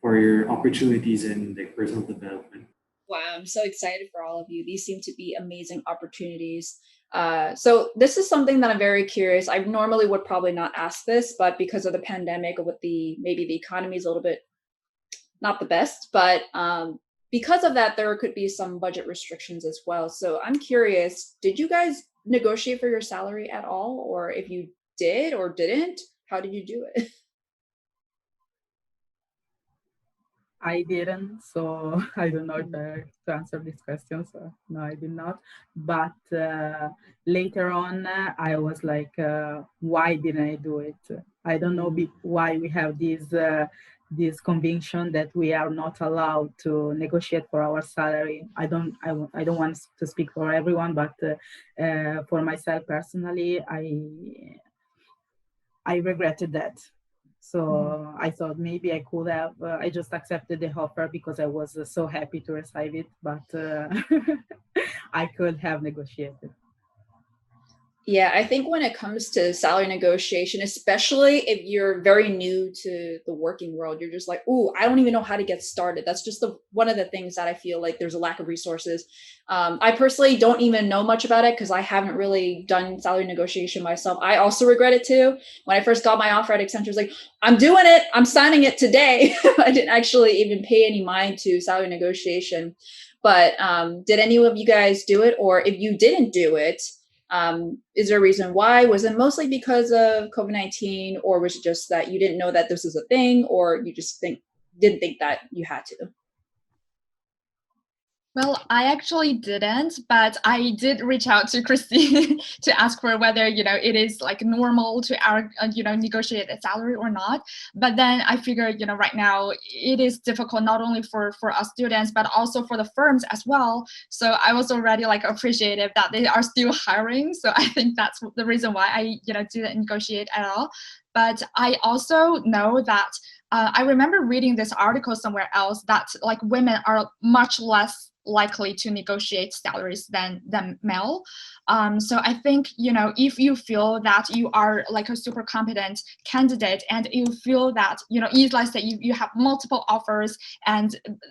your opportunities and like personal development. Wow, I'm so excited for all of you. These seem to be amazing opportunities. So this is something that I'm very curious. I normally would probably not ask this, but because of the pandemic, with maybe the economy is a little bit not the best, but because of that, there could be some budget restrictions as well. So I'm curious, did you guys negotiate for your salary at all? Or if you did or didn't, how did you do it? I didn't, so I don't know if to answer this question. So no, I did not. But later on, I was like, why didn't I do it? I don't know why we have this conviction that we are not allowed to negotiate for our salary. I don't want to speak for everyone, but for myself personally, I regretted that. So I thought maybe I could have, I just accepted the offer because I was so happy to receive it, but I could have negotiated. Yeah, I think when it comes to salary negotiation, especially if you're very new to the working world, you're just like, "Ooh, I don't even know how to get started." That's just one of the things that I feel like there's a lack of resources. I personally don't even know much about it because I haven't really done salary negotiation myself. I also regret it too. When I first got my offer at Accenture, I was like, "I'm doing it. I'm signing it today." I didn't actually even pay any mind to salary negotiation. But did any of you guys do it, or if you didn't do it? Is there a reason why? Was it mostly because of COVID-19, or was it just that you didn't know that this was a thing, or you just didn't think that you had to? Well, I actually didn't, but I did reach out to Christine to ask her whether, it is like normal to, negotiate a salary or not. But then I figured, right now it is difficult not only for us students, but also for the firms as well. So I was already like appreciative that they are still hiring. So I think that's the reason why I, didn't negotiate at all. But I also know that I remember reading this article somewhere else that like women are much less likely to negotiate salaries than male. So I think, if you feel that you are like a super competent candidate and you feel that, let's say you have multiple offers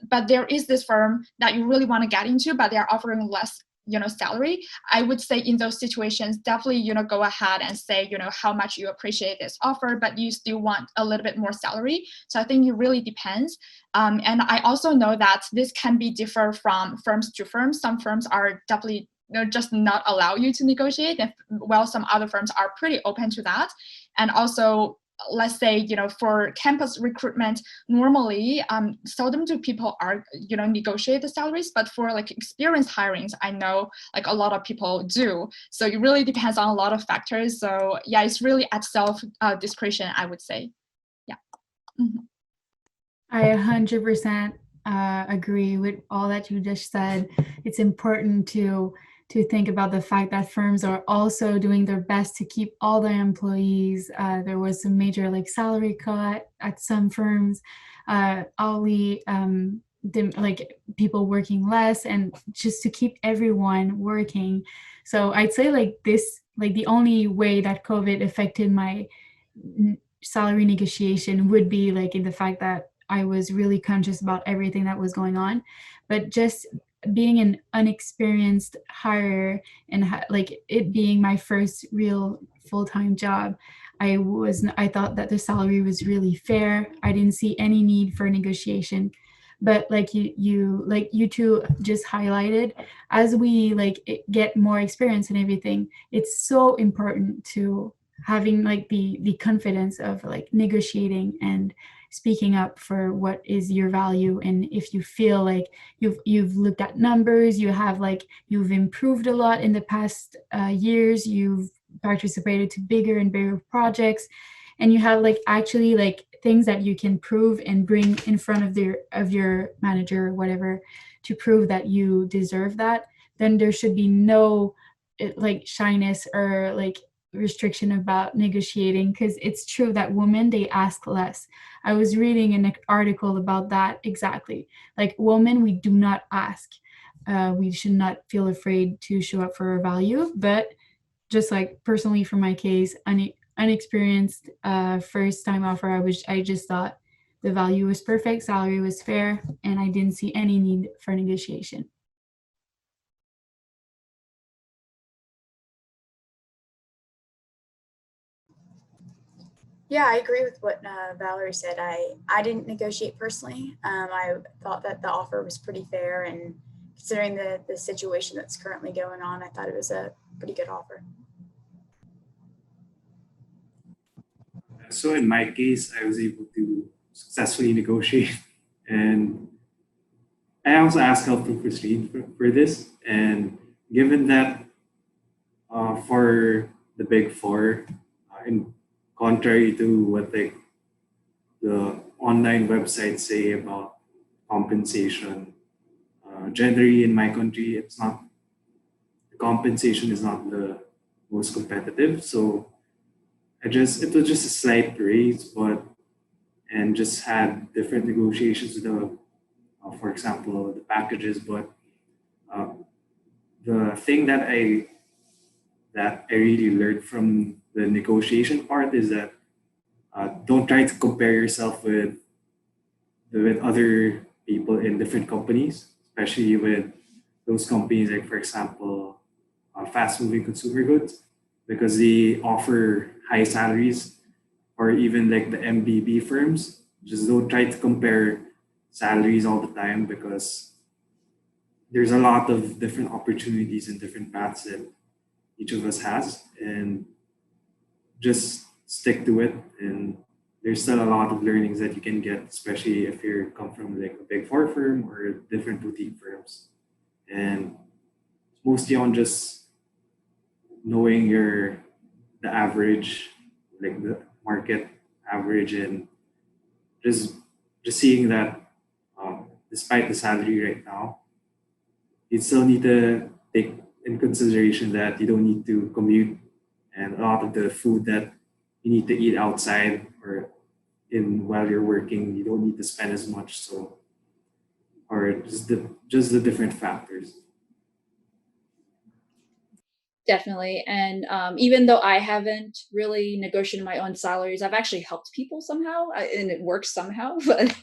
but there is this firm that you really want to get into, but they're offering less salary, I would say in those situations, definitely, go ahead and say, how much you appreciate this offer, but you still want a little bit more salary. So I think it really depends. And I also know that this can be differ from firms to firms. Some firms are definitely just not allow you to negotiate, and while some other firms are pretty open to that. And also, let's say, for campus recruitment, normally seldom do people are negotiate the salaries, but for like experienced hirings, I know like a lot of people do. So it really depends on a lot of factors. So yeah, it's really at self discretion, I would say. Yeah. Mm-hmm. I 100% agree with all that you just said. It's important to think about the fact that firms are also doing their best to keep all their employees. There was some major like salary cut at some firms. Ollie, like people working less, and just to keep everyone working. So I'd say like this, like the only way that COVID affected my salary negotiation would be like in the fact that I was really conscious about everything that was going on. But just being an unexperienced hirer and like it being my first real full-time job, I thought that the salary was really fair. I didn't see any need for negotiation. But like you two just highlighted, as we like get more experience and everything, it's so important to having like the confidence of like negotiating and speaking up for what is your value. And if you feel like you've looked at numbers, you've improved a lot in the past years, you've participated to bigger and bigger projects, and you have like actually like things that you can prove and bring in front of your manager or whatever to prove that you deserve that, then there should be no like shyness or like restriction about negotiating, because it's true that women, they ask less. I was reading an article about that exactly. Like women, we do not ask. We should not feel afraid to show up for our value. But just like personally for my case, unexperienced first time offer, I just thought the value was perfect, salary was fair, and I didn't see any need for negotiation. Yeah, I agree with what Valerie said. I didn't negotiate personally. I thought that the offer was pretty fair, and considering the situation that's currently going on, I thought it was a pretty good offer. So in my case, I was able to successfully negotiate And I also asked help from Christine for this. And given that for the big four, in contrary to what the online websites say about compensation, generally in my country, it's not the compensation is not the most competitive. So it was just a slight raise, but and just had different negotiations with the, for example, the packages. But uh, the thing that I really learned from the negotiation part is that don't try to compare yourself with other people in different companies, especially with those companies like, for example, fast moving consumer goods, because they offer high salaries, or even like the MBB firms. Just don't try to compare salaries all the time, because there's a lot of different opportunities and different paths that each of us has, and just stick to it. And there's still a lot of learnings that you can get, especially if you come from like a big four firm or different boutique firms. And mostly on just knowing the average, like the market average, and just just seeing that despite the salary right now, you still need to take in consideration that you don't need to commute, and a lot of the food that you need to eat outside or in while you're working, you don't need to spend as much. So, or just the different factors. Definitely. And even though I haven't really negotiated my own salaries, I've actually helped people somehow, and it works somehow. But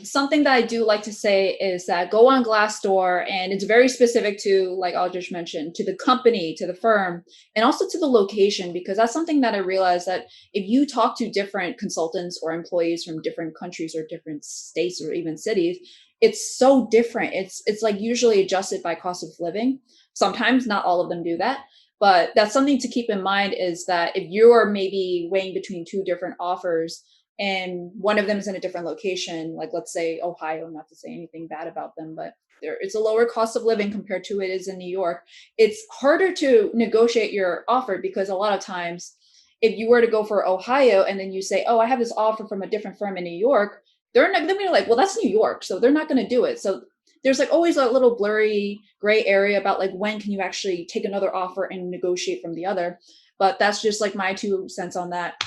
something that I do like to say is that go on Glassdoor, and it's very specific to, like Aldrich mentioned, to the company, to the firm, and also to the location, because that's something that I realized that if you talk to different consultants or employees from different countries or different states or even cities, it's so different. It's like usually adjusted by cost of living. Sometimes, not all of them do that, but that's something to keep in mind, is that if you're maybe weighing between two different offers and one of them is in a different location, like let's say Ohio, not to say anything bad about them, but it's a lower cost of living compared to it is in New York, it's harder to negotiate your offer, because a lot of times if you were to go for Ohio and then you say, oh, I have this offer from a different firm in New York, they're not going to be like, well, that's New York, so they're not going to do it. So there's like always a little blurry gray area about like when can you actually take another offer and negotiate from the other. But that's just like my 2 cents on that.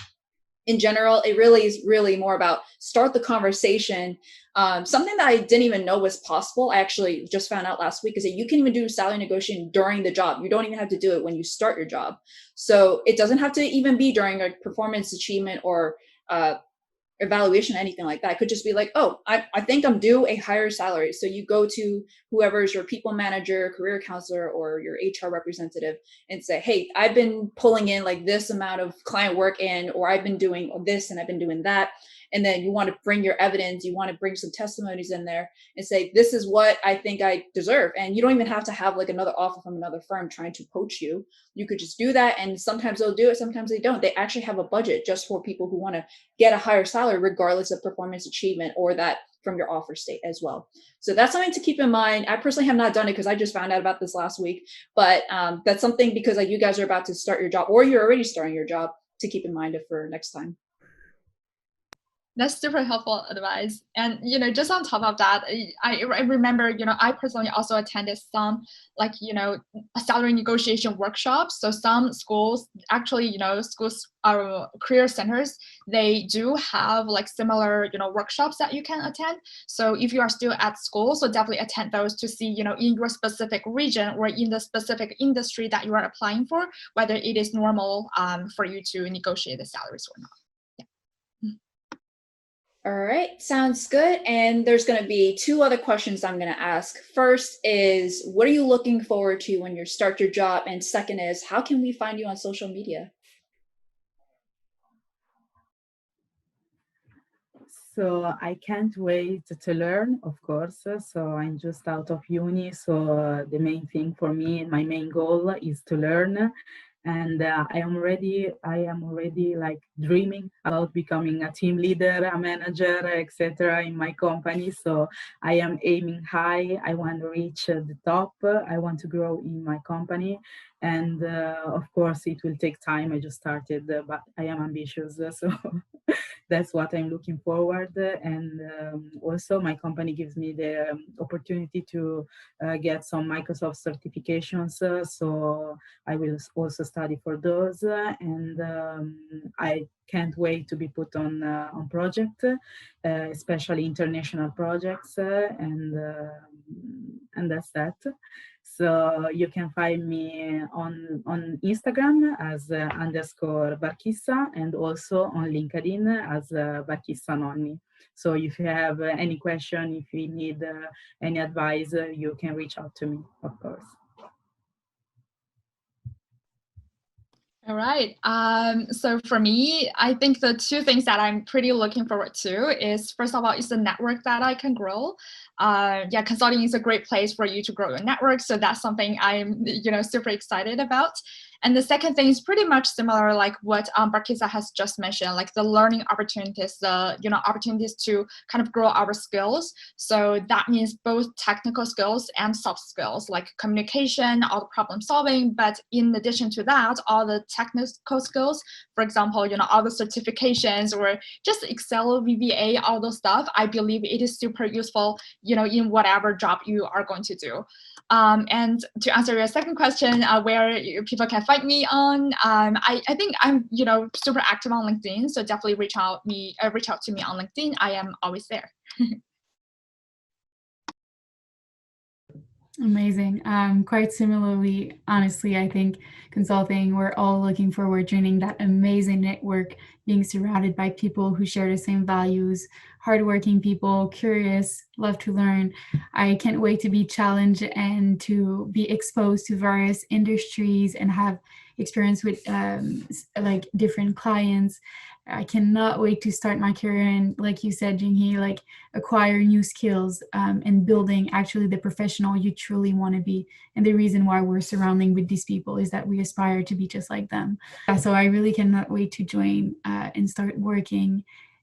In general, it really is really more about start the conversation. Something that I didn't even know was possible, I actually just found out last week, is that you can even do salary negotiation during the job. You don't even have to do it when you start your job. So it doesn't have to even be during a performance achievement or evaluation, anything like that. It could just be like, oh, I think I'm due a higher salary. So you go to whoever's your people manager, career counselor, or your HR representative and say, hey, I've been pulling in like this amount of client work in, or I've been doing this and I've been doing that. And then you want to bring your evidence, you want to bring some testimonies in there and say, this is what I think I deserve. And you don't even have to have like another offer from another firm trying to poach you. You could just do that. And sometimes they'll do it, sometimes they don't. They actually have a budget just for people who want to get a higher salary regardless of performance achievement, or that from your offer state as well. So that's something to keep in mind. I personally have not done it because I just found out about this last week, but that's something, because like you guys are about to start your job or you're already starting your job, to keep in mind for next time. That's super helpful advice. And, just on top of that, I remember, I personally also attended some like, salary negotiation workshops. So some schools actually, schools are career centers. They do have like similar, workshops that you can attend. So if you are still at school, so definitely attend those to see, in your specific region or in the specific industry that you are applying for, whether it is normal for you to negotiate the salaries or not. All right, sounds good. And there's going to be 2 other questions I'm going to ask. First is, what are you looking forward to when you start your job? And second is, how can we find you on social media? So I can't wait to learn, of course. So I'm just out of uni. So the main thing for me, my main goal is to learn. and I am already like dreaming about becoming a team leader, a manager, etc. in my company. So I am aiming high. I want to reach the top. I want to grow in my company, and of course it will take time. I just started, but I am ambitious, so that's what I'm looking forward. And also, my company gives me the opportunity to get some Microsoft certifications. So I will also study for those, and I can't wait to be put on project, especially international projects, and that's that. So you can find me on Instagram as underscore Barchissa, and also on LinkedIn as Barchissa Nonni. So if you have any question, if you need any advice, you can reach out to me, of course. All right. So for me, I think the two things that I'm pretty looking forward to is, first of all, is the network that I can grow. Yeah, consulting is a great place for you to grow your network. So that's something I'm, super excited about. And the second thing is pretty much similar, like what Barkisa has just mentioned, like the learning opportunities, the opportunities to kind of grow our skills. So that means both technical skills and soft skills, like communication, all the problem solving. But in addition to that, all the technical skills, for example, all the certifications or just Excel, VBA, all those stuff, I believe it is super useful, in whatever job you are going to do. And to answer your second question, where people can find me on, I think I'm super active on LinkedIn, so definitely reach out to me on LinkedIn. I am always there. Amazing. Quite similarly, honestly, I think consulting, we're all looking forward to joining that amazing network, being surrounded by people who share the same values, hardworking people, curious, love to learn. I can't wait to be challenged and to be exposed to various industries and have experience with like different clients. I cannot wait to start my career and, like you said, Jinghee, like acquire new skills and building actually the professional you truly want to be. And the reason why we're surrounding with these people is that we aspire to be just like them. Yeah, so I really cannot wait to join and start working.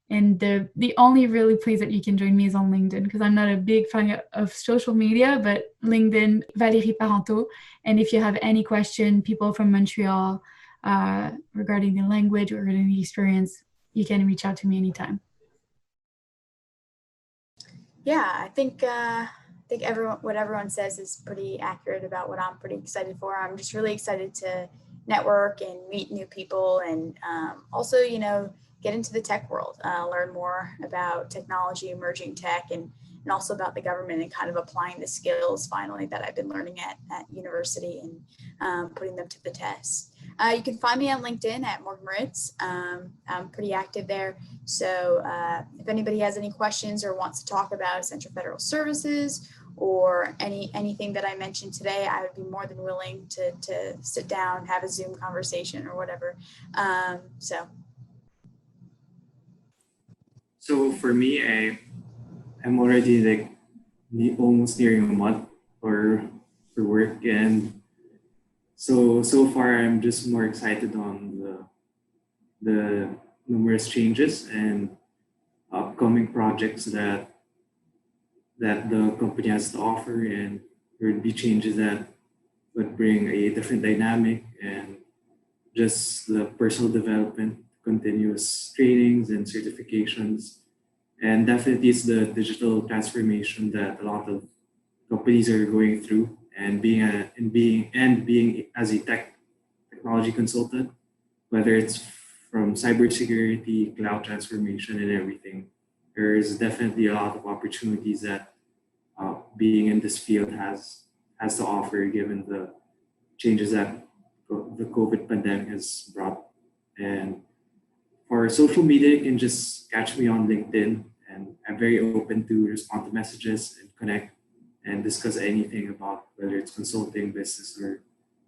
And the only really place that you can join me is on LinkedIn, because I'm not a big fan of social media, but LinkedIn, Valérie Parenteau. And if you have any question, people from Montreal, regarding the language or regarding the experience, you can reach out to me anytime. Yeah, I think what everyone says is pretty accurate about what I'm pretty excited for. I'm just really excited to network and meet new people, and also, get into the tech world, learn more about technology, emerging tech, and also about the government, and kind of applying the skills finally that I've been learning at university, and putting them to the test. You can find me on LinkedIn at Morgan Moritz. I'm pretty active there. So if anybody has any questions or wants to talk about Essential Federal Services or anything that I mentioned today, I would be more than willing to sit down, have a Zoom conversation or whatever. So for me, I'm already like almost nearing a month for work, and so far I'm just more excited on the numerous changes and upcoming projects that the company has to offer, and there would be changes that would bring a different dynamic, and just the personal development, continuous trainings and certifications. And definitely it's the digital transformation that a lot of companies are going through, and being as a technology consultant, whether it's from cybersecurity, cloud transformation, and everything. There's definitely a lot of opportunities that being in this field has to offer, given the changes that the COVID pandemic has brought. And for social media, you can just catch me on LinkedIn, and I'm very open to respond to messages and connect and discuss anything about whether it's consulting, business, or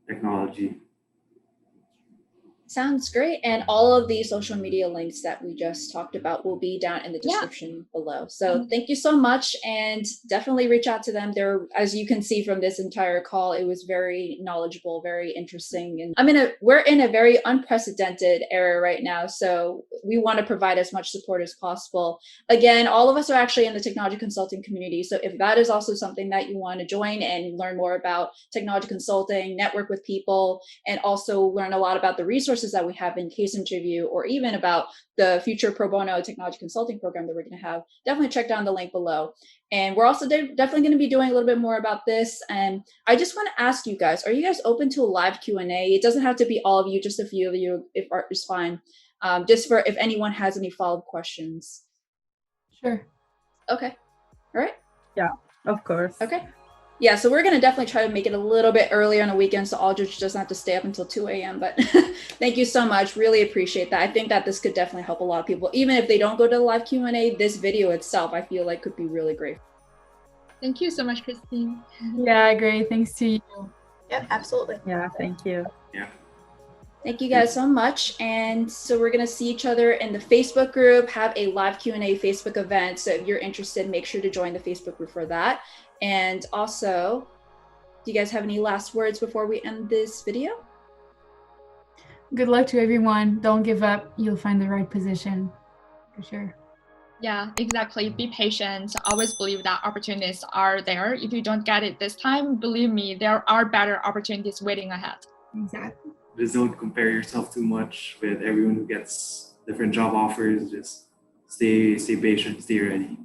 technology. Sounds great. And all of the social media links that we just talked about will be down in the description below. So thank you so much, and definitely reach out to them. They're, as you can see from this entire call, it was very knowledgeable, very interesting. And we're in a very unprecedented era right now. So we want to provide as much support as possible. Again, all of us are actually in the technology consulting community. So if that is also something that you want to join and learn more about technology consulting, network with people, and also learn a lot about the resources that we have in case interview, or even about the future pro bono technology consulting program that we're going to have, definitely check down the link below. And we're also definitely going to be doing a little bit more about this. And I just want to ask you guys, are you guys open to a live Q&A? It doesn't have to be all of you, just a few of you, if art is fine. Just for if anyone has any follow-up questions. Sure. Okay. All right. Yeah, of course. Okay. Yeah, so we're going to definitely try to make it a little bit earlier on the weekend so Aldrich doesn't have to stay up until 2 a.m. But thank you so much. Really appreciate that. I think that this could definitely help a lot of people. Even if they don't go to the live Q&A, this video itself, I feel like could be really great. Thank you so much, Christine. Yeah, great. Thanks to you. Yep, absolutely. Yeah, thank you. Yeah. Thank you guys so much. And so we're going to see each other in the Facebook group, have a live Q&A Facebook event. So if you're interested, make sure to join the Facebook group for that. And also, do you guys have any last words before we end this video? Good luck to everyone. Don't give up. You'll find the right position for sure. Yeah, exactly. Be patient. Always believe that opportunities are there. If you don't get it this time, believe me, there are better opportunities waiting ahead. Exactly. Just don't compare yourself too much with everyone who gets different job offers. Just stay patient, stay ready.